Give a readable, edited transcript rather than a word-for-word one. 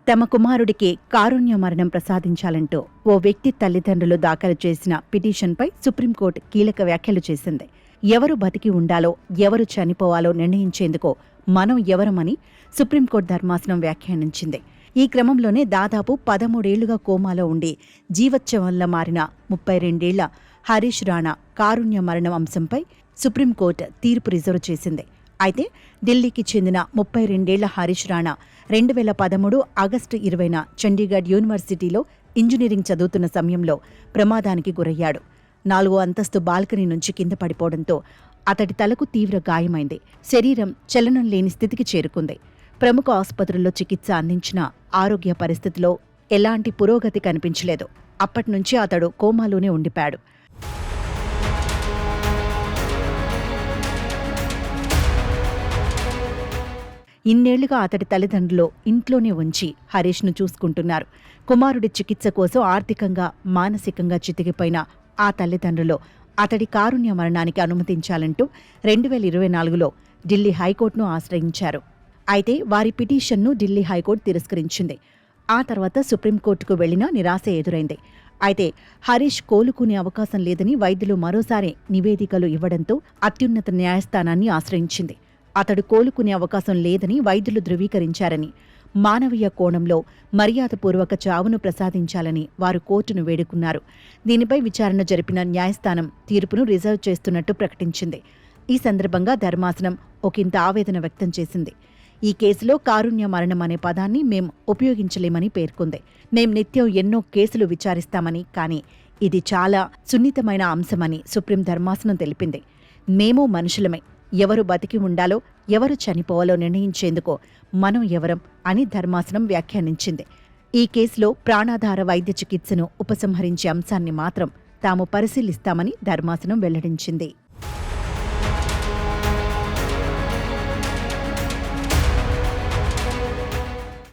తమ కుమారుడికి కారుణ్య మరణం ప్రసాదించాలంటూ ఓ వ్యక్తి తల్లిదండ్రులు దాఖలు చేసిన పిటిషన్పై సుప్రీంకోర్టు కీలక వ్యాఖ్యలు చేసింది. ఎవరు బతికి ఉండాలో, ఎవరు చనిపోవాలో నిర్ణయించేందుకు మనం ఎవరమని సుప్రీంకోర్టు ధర్మాసనం వ్యాఖ్యానించింది. ఈ క్రమంలోనే దాదాపు 13 ఏళ్లుగా కోమాలో ఉండి జీవోత్సవంలా మారిన 32 ఏళ్ల హరీష్ రాణా కారుణ్య మరణం అంశంపై సుప్రీంకోర్టు తీర్పు రిజర్వ్ చేసింది. అయితే ఢిల్లీకి చెందిన 32 ఏళ్ల హరీష్ రాణా 2013 ఆగస్టు 20న చండీగఢ్ యూనివర్సిటీలో ఇంజనీరింగ్ చదువుతున్న సమయంలో ప్రమాదానికి గురయ్యాడు. 4వ అంతస్తు బాల్కనీ నుంచి కింద పడిపోవడంతో అతడి తలకు తీవ్ర గాయమైంది. శరీరం చలనం లేని స్థితికి చేరుకుంది. ప్రముఖ ఆసుపత్రుల్లో చికిత్స అందించిన ఆరోగ్య పరిస్థితిలో ఎలాంటి పురోగతి కనిపించలేదు. అప్పట్నుంచి అతడు కోమాలోనే ఉండిపోయాడు. ఇన్నేళ్లుగా అతడి తల్లిదండ్రులు ఇంట్లోనే ఉంచి హరీష్ను చూసుకుంటున్నారు. కుమారుడి చికిత్స కోసం ఆర్థికంగా, మానసికంగా చితికిపోయిన ఆ తల్లిదండ్రులు అతడి కారుణ్య మరణానికి అనుమతించాలంటూ 2024లో ఢిల్లీ హైకోర్టును ఆశ్రయించారు. అయితే వారి పిటిషన్ను ఢిల్లీ హైకోర్టు తిరస్కరించింది. ఆ తర్వాత సుప్రీంకోర్టుకు వెళ్లినా నిరాశ ఎదురైంది. అయితే హరీష్ కోలుకునే అవకాశం లేదని వైద్యులు మరోసారి నివేదికలు ఇవ్వడంతో అత్యున్నత న్యాయస్థానాన్ని ఆశ్రయించింది. అతడు కోలుకునే అవకాశం లేదని వైద్యులు ధృవీకరించారని, మానవీయ కోణంలో మర్యాదపూర్వక చావును ప్రసాదించాలని వారు కోర్టును వేడుకున్నారు. దీనిపై విచారణ జరిపిన న్యాయస్థానం తీర్పును రిజర్వ్ చేస్తున్నట్టు ప్రకటించింది. ఈ సందర్భంగా ధర్మాసనం ఒకంత ఆవేదన వ్యక్తం చేసింది. ఈ కేసులో కారుణ్య మరణం అనే పదాన్ని మేం ఉపయోగించలేమని పేర్కొంది. మేం నిత్యం ఎన్నో కేసులు విచారిస్తామని, కానీ ఇది చాలా సున్నితమైన అంశమని సుప్రీం ధర్మాసనం తెలిపింది. మేము మనుషులమే, ఎవరు బతికి ఉండాలో, ఎవరు చనిపోవాలో నిర్ణయించేందుకు మనం ఎవరం అని ధర్మాసనం వ్యాఖ్యానించింది. ఈ కేసులో ప్రాణాధార వైద్య చికిత్సను ఉపసంహరించే అంశాన్ని మాత్రం తాము పరిశీలిస్తామని ధర్మాసనం వెల్లడించింది.